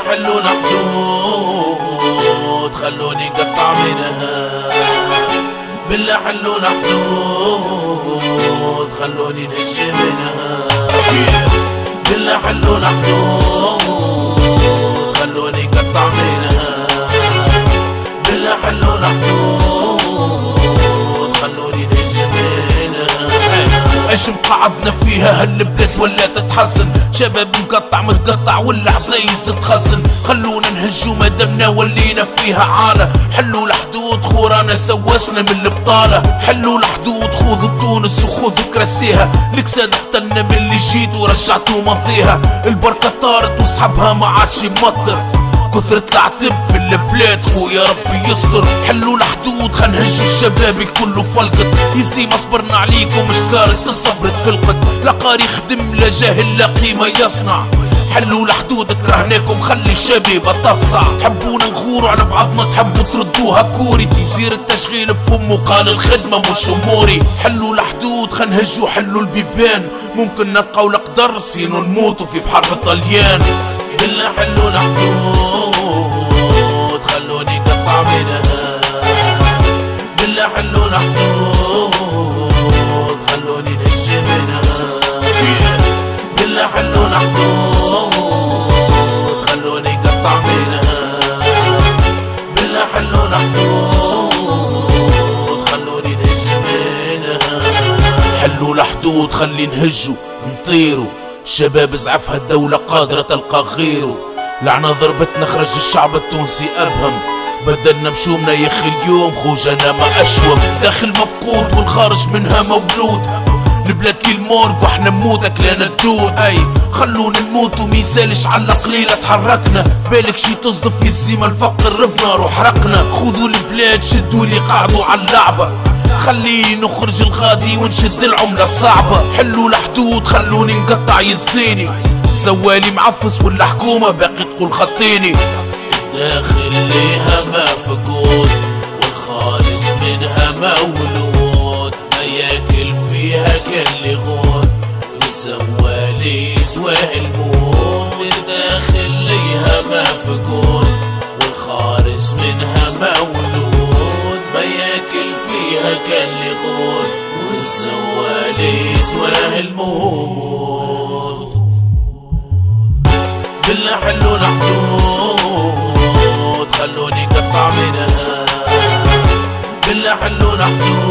حلونا حدود خلوني قطع منها، بالله حلونا حدود خلوني نهج منها، بالله حلونا حدود خلوني قطع منها، بالله حلونا حدود خلوني نهج منها. ايش مقعدنا فيها هالبلاد ولا تتحسن، شباب مقطع متقطع والعزايز تخزن، خلونا نهجو مادامنا ولينا فيها عالة، حلوا الحدود خورانا سوسنا من البطالة، حلوا الحدود خذوا تونس وخذوا كراسيها، الكساد قتلنا من اللي جيت ورجعتو ماضيها، البركة طارت وصحبها ما عادش يمطر، كثرة العتب في البلاد خويا ربي يستر، حلوا الحدود خنهجوا الشباب الكل فلقت، يزي ما صبرنا عليكم اشكارت الصبر تفلقت، لا قاري يخدم لا جاهل لا قيمة يصنع، حلوا الحدود كرهناكم خلي الشباب تفصع، تحبونا نغوروا على بعضنا تحبوا تردوها كوريتي، وزير التشغيل بفمه قال الخدمة مش اموري، حلوا الحدود خنهجوا حلوا البيبان، ممكن نلقاو القدر سينو نموتوا في بحر الطليان، بالله حلوا الحدود خلوني قطع منها، بالله حلوا الحدود خلوني نهج منها، بالله حلوا الحدود خلوني قطع منها، بالله حلوا الحدود خلوني نهج منها، حلوا الحدود خلي نهجوا نطيروا، شباب زعفها الدولة قادرة تلقى غيره، لعنة ضربتنا خرج الشعب التونسي أبهم، بدلنا بشومنا يا اخي اليوم خوجنا ما أشوم، داخل مفقود والخارج منها مولود، البلاد كي المورج واحنا نموت اكلنا الدود، اي خلونا نموتو ميسالش على قليلة تحركنا، بالك شي تصدف يزيما الفقر ربنا روح حرقنا، خذوا البلاد شدوا لي قعدوا على اللعبة، خليني نخرج الغادي ونشد العملة الصعبة، حلوا الحدود خلوني نقطع يزيني، زوالي معفس ولا حكومة باقي تقول خطيني، داخل ليها ما فقود والخارج منها مولود، ما ياكل فيها كل غود وزوالي يدواه الموت، داخل ليها ما فقود والخارج منها مولود، ما ياكل فيها كل غود والزوالي يدواه الموت، بالله حلوا الحدود خلوني قطع منها، بالله حلوا الحدود